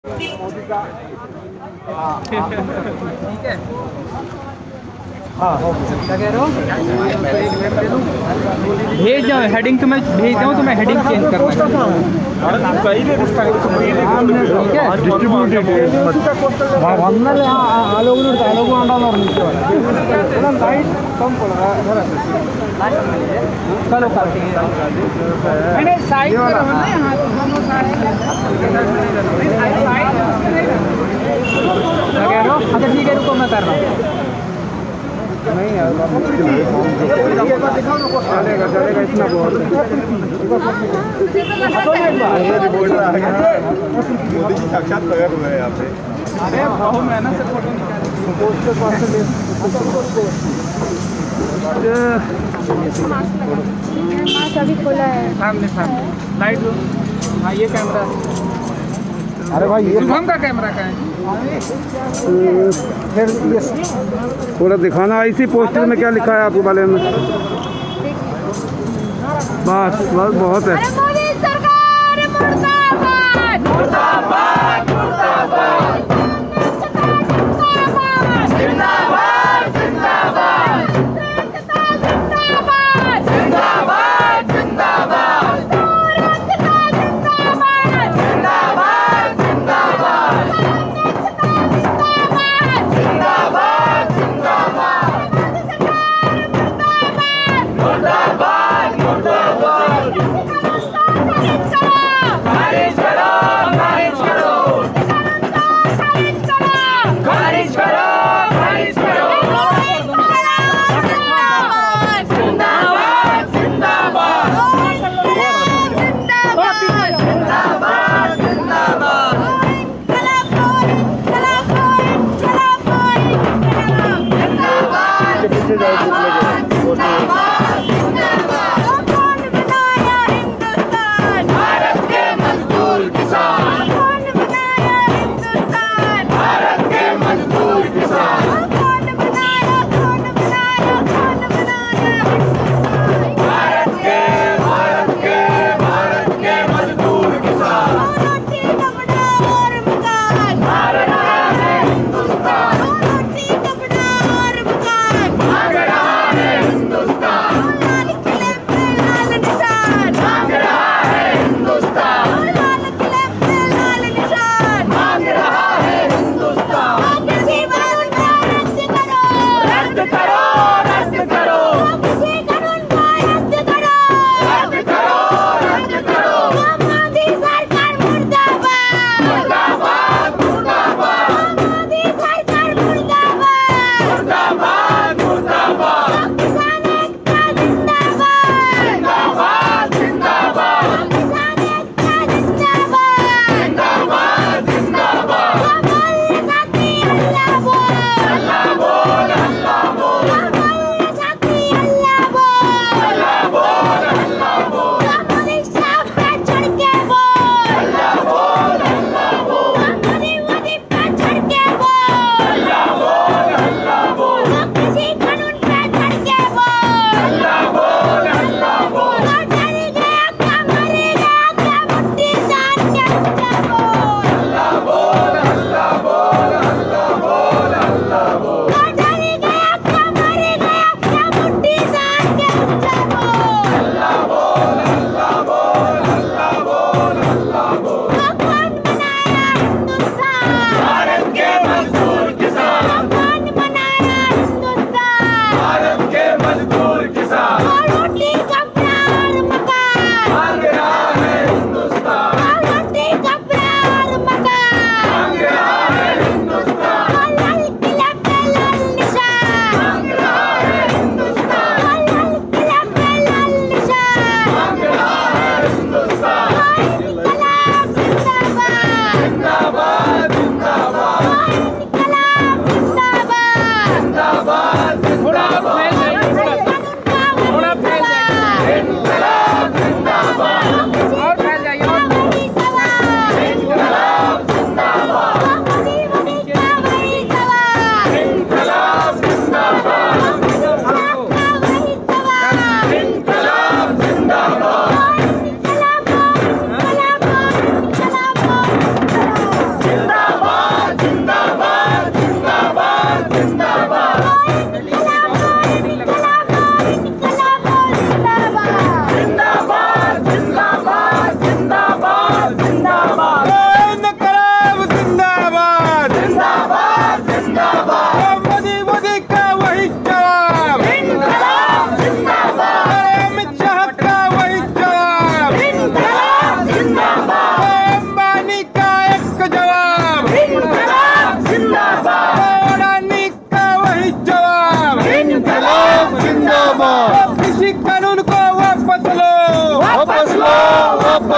मोदी का ठीक है। हाँ हो क्या कह रहे हो? भेज दो हेडिंग, तो मैं भेज दूँ तो मैं हेडिंग चेंज करना వందలు ఆలోగులు ఆలోగు అంటున్నారు లైట్ कम पड़ रहा है चलो करते हैं। मैंने साइड पे रहो ना, यहाँ तो दोनों साइड। क्या कह रहे हो? अच्छा ठीक है, रुको मैं कर रहा हूँ। नहीं यार चलेगा चलेगा इतना बहुत मोदी जी साक्षात प्रकट हुए यहाँ पे। अरे बहुत मेहनत से फोटो निकाले। मास्क अभी खोला है। सामने सामने लाइट लो। हाँ ये कैमरा है। अरे भाई ये शुभम का कैमरा का है। फिर ये पूरा दिखाना। इसी पोस्टर में क्या लिखा है आपके बारे में? बस बस बहुत है। अरे मोदी सरकार मुर्दाबाद मुर्दाबाद मुर्दाबाद जिंदाबाद जिंदाबाद जिंदाबाद जिंदाबाद जिंदाबाद मुर्दाबाद मुर्दाबाद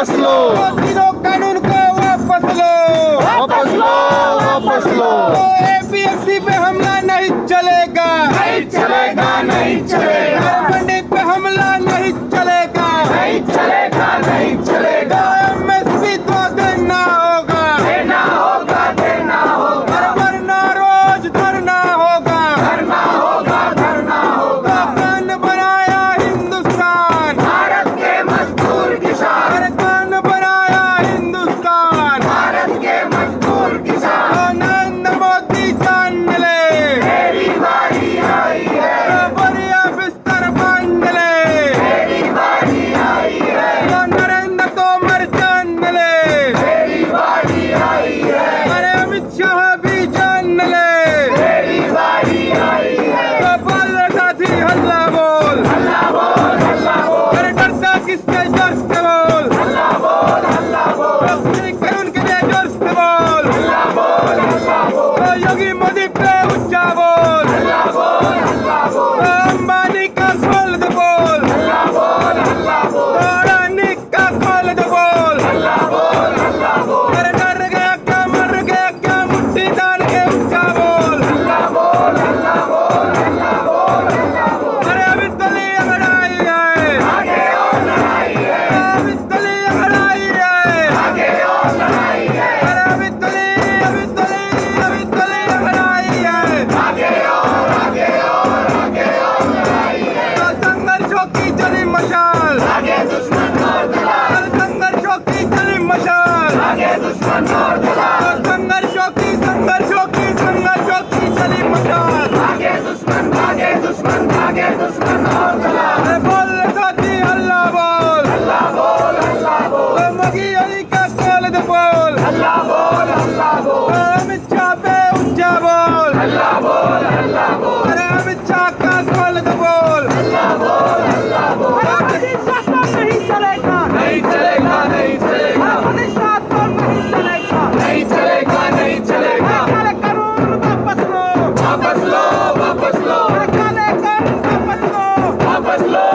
वापस लो, तीनों कानून को वापस लो, वापस लो, वापस लो। तो APMC पे हमला नहीं चलेगा, नहीं चलेगा, नहीं चलेगा, मंडी पे हमला नहीं चलेगा, नहीं चलेगा, नहीं चलेगा। MSP तो देना होगा, देना होगा, देना होगा, वरना रोज धरना होगा, धरना होगा, धरना होगा। कान बनाया हिंदुस्तान, भारत के मजदूर किसान, कान बनाया हिंदुस्तान, भारत के मजदूर किसान। तो नरेंद्र मोदी जान ले, मेरी बारी आई है, तो बढ़िया बिस्तर बांध ले, मेरी बारी आई है, तो नरेंद्र तोमर जान ले, मेरी बारी आई है, अरे अमित शाह भी जान ले, मेरी बारी आई है। तो बोल साथी हल्ला बोल, हल्ला बोल, हल्ला बोल, अरे डरता किसके जोर से बोल, हल्ला बोल, हल्ला बोल, कानून के लिए जोर से बोल, हल्ला बोल, हल्ला बोल, तो योगी मोदी पे ऊंचा बोल, हल्ला बोल, हल्ला बोल, तो अंबानी का खोल दे बोल, हल्ला बोल, हल्ला बोल, तो अडानी का खोल दे बोल, हल्ला बोल, हल्ला बोल, अरे डर गया क्या मर गया क्या मुट्ठी डाल के ऊंचा बोल, हल्ला बोल, हल्ला बोल, हल्ला बोल, हल्ला बोल। अरे अभी तली लड़ाई है, आगे और लड़ाई है, अभी तली लड़ाई है, आगे और लड़ाई है, अरे अभी तली लड़ाई है, आगे और लड़ाई है। तो संघर्षों की चली मशाल, आगे दुश्मन और दलाल, तो संघर्षों की चली मशाल, आगे दुश्मन और दलाल, तो संघर्षों की चली मशाल, आगे दुश्मन, आगे दुश्मन, आगे दुश्मन और दलाल। अरे बोल साथी हल्ला बोल, हल्ला बोल, हल्ला बोल, तो मगी अली का खोल दे बोल, हल्ला बोल, हल्ला बोल, तो अमित शाह पे ऊंचा बोल, हल्ला बोल, हल्ला बोल, अरे अमित शाह का खोल दे बोल, हल्ला बोल, हल्ला बोल। मोदी शासन नहीं चलेगा, नहीं चलेगा, नहीं चलेगा, मोदी शासन नहीं चलेगा, नहीं चलेगा, नहीं चलेगा। काले कानून वापस लो, वापस लो, वापस लो, काले कानून वापस लो, वापस लो,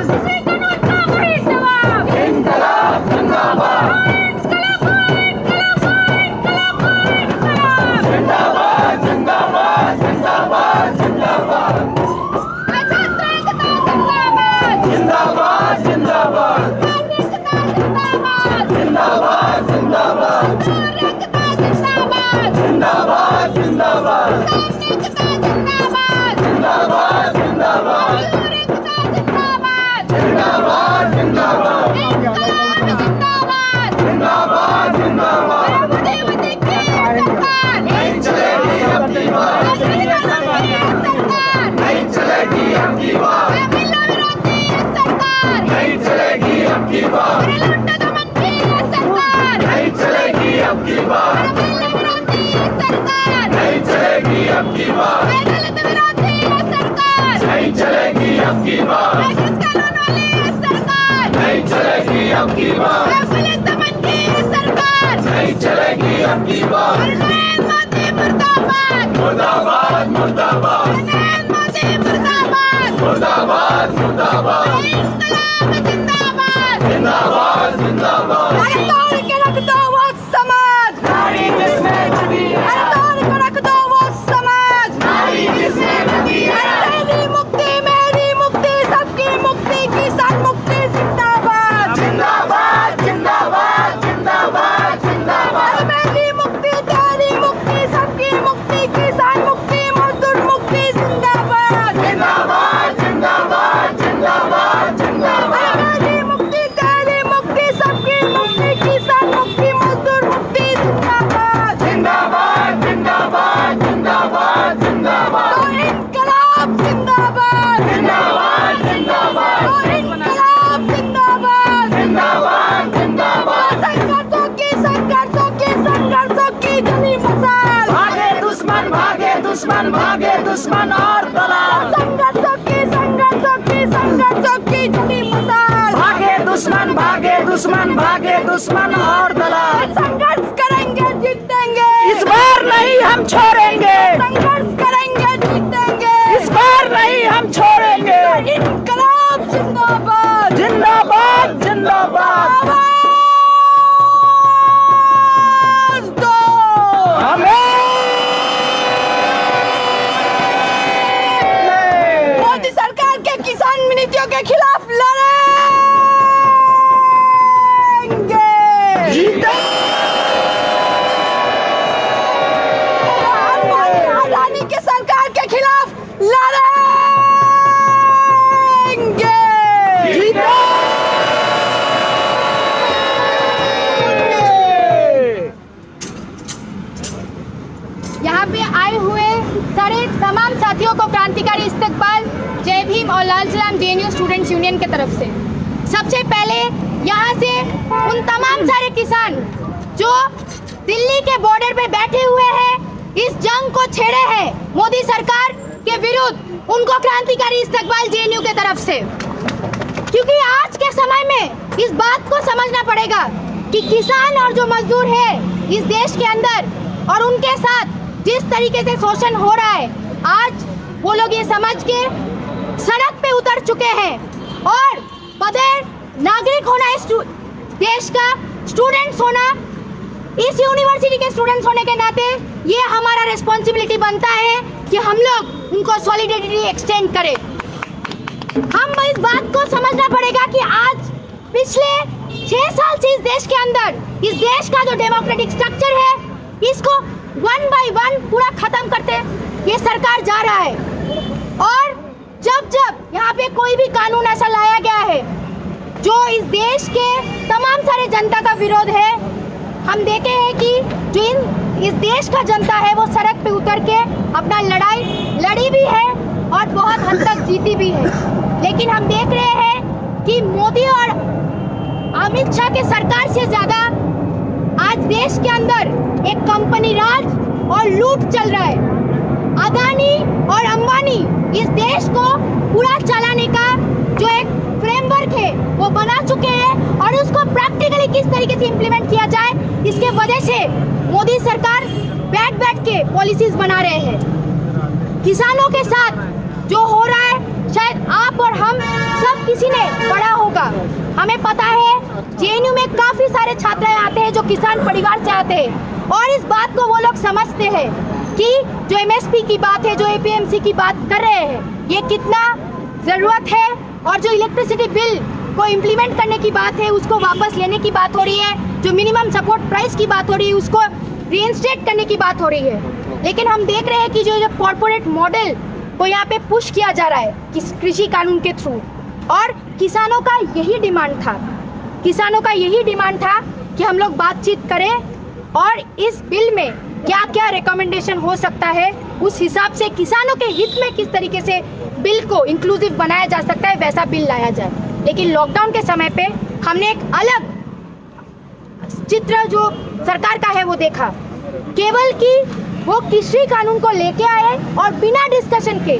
कृषि कानून का वही जवाब। इंकलाब जिंदाबाद जिंदाबाद जिंदाबाद जिंदाबाद जिंदाबाद छात्र एकता जिंदाबाद जिंदाबाद जिंदाबाद एकता जिंदाबाद जिंदाबाद जिंदाबाद एकता जिंदाबाद जिंदाबाद जिंदाबाद एकता जिंदाबाद जिंदाबाद जिंदाबाद एकता जिंदाबाद जिंदाबाद जिंदाबाद जिंदाबाद जिंदाबाद जिंदाबाद मोदी मोदी की सरकार नहीं चलेगी अब की बात सरकार नहीं चलेगी अब की बात महिला विरोधी सरकार नहीं चलेगी अब की बात लुट्टा दमन की सरकार नहीं चलेगी अब की बात महिला विरोधी सरकार नहीं चलेगी अब की बात दलित विरोधी सरकार नहीं चलेगी अब की बात कृषि कानून वाली सरकार नहीं चलेगी अब की बात पुलिस दमन की सरकार नहीं चलेगी अब की बात मोदी मुर्दाबाद मुर्दाबाद मुर्दाबाद मोदी मुर्दाबाद मुर्दाबाद मुर्दाबाद इंकलाब जिंदाबाद जिंदाबाद जिंदाबाद अरे तोड़ के रख दो वो समाज नारी जिसमें बनी है अरे तोड़ के रख दो वो समाज नारी जिसमें बनी है तेरी मुक्ति मेरी मुक्ति सबकी मुक्ति किसान मुक्ति जिंदाबाद जिंदाबाद जिंदाबाद जिंदाबाद जिंदाबाद अरे मेरी मुक्ति तेरी मुक्ति सबकी मुक्ति किसान मुक्ति मजदूर मुक्ति जिंदाबाद जिंदाबाद जिंदाबाद जिंदाबाद जिंदाबाद अरे मेरी मुक्ति तेरी मुक्ति सबकी मुक्ति किसान मुक्ति मजदूर मुक्ति जिंदाबाद जिंदाबाद जिंदाबाद जिंदाबाद जिंदाबाद तो इनकलाब जिंदाबाद जिंदाबाद जिंदाबाद तो इनकलाब जिंदाबाद जिंदाबाद जिंदाबाद संघर्षों की जली मसाल भागे दुश्मन भागे दुश्मन और दलाल संघर्षों की जली मसाल भागे दुश्मन और दलाल संघर्ष करेंगे जीतेंगे इस बार नहीं हम छोड़ेंगे संघर्ष करेंगे जीतेंगे इस बार नहीं हम छोड़ेंगे इनकलाब जिंदाबाद जिंदाबाद जिंदाबाद आवाज दो मोदी सरकार के किसान नीतियों के खिलाफ लड़ेंगे अडानी के सरकार के खिलाफ लड़ेंगे यहाँ पे आए हुए सारे तमाम साथियों को क्रांतिकारी इस्तकबाल, जय भीम और लाल सलाम जेएनयू स्टूडेंट्स यूनियन की तरफ से। सबसे पहले यहाँ से उन तमाम सारे किसान जो दिल्ली के बॉर्डर पे बैठे हुए हैं, इस जंग को छेड़े हैं मोदी सरकार के विरुद्ध, उनको क्रांतिकारी इस्तकबाल जेएनयू के तरफ से। क्योंकि आज के समय में इस बात को समझना पड़ेगा कि किसान और जो मजदूर है इस देश के अंदर और उनके साथ जिस तरीके से शोषण हो रहा है, आज वो लोग ये समझ के सड़क पे उतर चुके हैं और बगैर नागरिक होना इस देश का, स्टूडेंट्स होना, इस यूनिवर्सिटी के स्टूडेंट्स होने के नाते ये हमारा रिस्पॉन्सिबिलिटी बनता है कि हम लोग उनको सॉलिडेरिटी एक्सटेंड करें। हम इस बात को समझना पड़ेगा कि आज पिछले 6 साल से इस देश के अंदर इस देश का जो डेमोक्रेटिक स्ट्रक्चर है, इसको 1 by 1 पूरा खत्म करते ये सरकार जा रहा है। और जब यहाँ पे कोई भी कानून ऐसा लाया गया है जो इस देश के तमाम सारे जनता का विरोध है, हम देखे हैं कि जो इस देश का जनता है वो सड़क पे उतर के अपना लड़ाई लड़ी भी है और बहुत हद तक जीती भी है। लेकिन हम देख रहे हैं कि मोदी और अमित शाह के सरकार से ज्यादा आज देश के अंदर एक कंपनी राज और लूट चल रहा है। अदानी और अंबानी इस देश को पूरा चलाने का जो एक फ्रेमवर्क है वो बना चुके हैं और उसको प्रैक्टिकली किस तरीके से इम्प्लीमेंट किया जाए, इसके वजह से मोदी सरकार बैठ के पॉलिसीज बना रहे हैं। किसानों के साथ जो हो रहा है, शायद आप और हम सब किसी ने पढ़ा होगा। हमें पता है जेएनयू में काफी सारे छात्र आते हैं जो किसान परिवार से आते हैं और इस बात को वो लोग समझते हैं कि जो एमएसपी की बात है, जो एपीएमसी की बात कर रहे हैं, ये कितना जरूरत है और जो इलेक्ट्रिसिटी बिल को इम्प्लीमेंट करने की बात है उसको वापस लेने की बात हो रही है, जो मिनिमम सपोर्ट प्राइस की बात हो रही है उसको रीइंस्टेट करने की बात हो रही है। लेकिन हम देख रहे हैं कि जो कॉर्पोरेट मॉडल को यहाँ पे पुश किया जा रहा है कृषि कानून के थ्रू, और किसानों का यही डिमांड था, किसानों का यही डिमांड था कि हम लोग बातचीत करें और इस बिल में क्या क्या रिकमेंडेशन हो सकता है उस हिसाब से किसानों के हित में किस तरीके से बिल को इंक्लूसिव बनाया जा सकता है वैसा बिल लाया जाए। लेकिन लॉकडाउन के समय पे हमने एक अलग चित्र जो सरकार का है वो देखा, केवल कि वो कृषि कानून को लेके आए और बिना डिस्कशन के,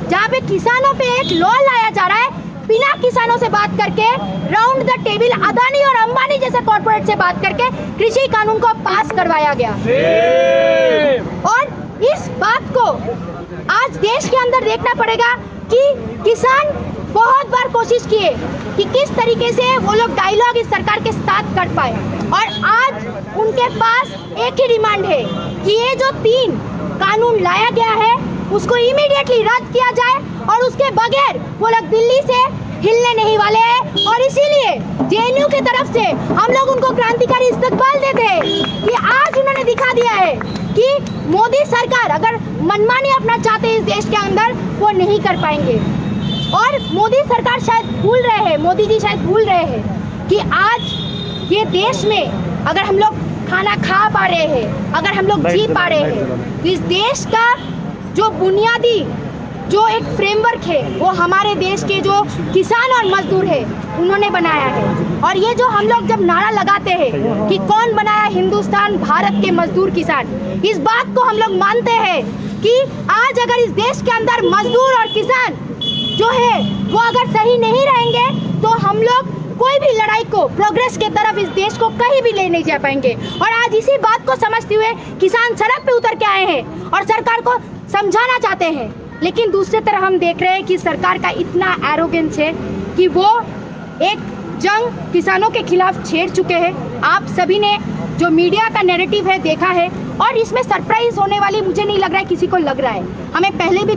जहाँ पे किसानों पे एक लॉ लाया जा रहा है, बिना किसानों से बात करके राउंड द टेबल अदानी और अंबानी जैसे कॉर्पोरेट से बात करके कृषि कानून को पास करवाया गया। और इस बात को आज देश के अंदर देखना पड़ेगा कि किसान बहुत बार कोशिश किए कि किस तरीके से वो लोग डायलॉग इस सरकार के साथ कर पाए, और आज उनके पास एक ही डिमांड है कि ये जो 3 कानून लाया गया है उसको इमीडिएटली रद्द किया जाए और उसके बगैर वो लोग दिल्ली से हिलने नहीं वाले हैं। और इसीलिए जेएनयू की तरफ से हम लोग उनको क्रांतिकारी इस्तकबाल देते हैं कि आज उन्होंने दिखा दिया है कि मोदी सरकार अगर मनमानी अपना चाहते इस देश के अंदर वो नहीं कर पाएंगे। और मोदी सरकार शायद भूल रहे हैं, मोदी जी शायद भूल रहे हैं कि आज ये देश में अगर हम लोग खाना खा पा रहे हैं, अगर हम लोग जी पा रहे हैं, तो इस देश का जो बुनियादी जो एक फ्रेमवर्क है वो हमारे देश के जो किसान और मजदूर है उन्होंने बनाया है। और ये जो हम लोग जब नारा लगाते हैं कि कौन बनाया हिंदुस्तान, भारत के मजदूर किसान, इस बात को हम लोग मानते हैं कि आज अगर इस देश के अंदर मजदूर और किसान जो है वो अगर सही नहीं रहेंगे तो हम लोग कोई भी लड़ाई को प्रोग्रेस के तरफ इस देश को कहीं भी ले नहीं जा पाएंगे। और आज इसी बात को समझते हुए किसान सड़क पे उतर के आए हैं और सरकार को समझाना चाहते हैं। लेकिन दूसरी तरफ हम देख रहे हैं कि सरकार का इतना एरोगेंस है कि वो एक जंग किसानों के खिलाफ छेड़ चुके हैं। आप सभी ने जो मीडिया का नैरेटिव है देखा है और इसमें सरप्राइज होने वाली मुझे नहीं लग रहा है किसी को लग रहा है। हमें पहले भी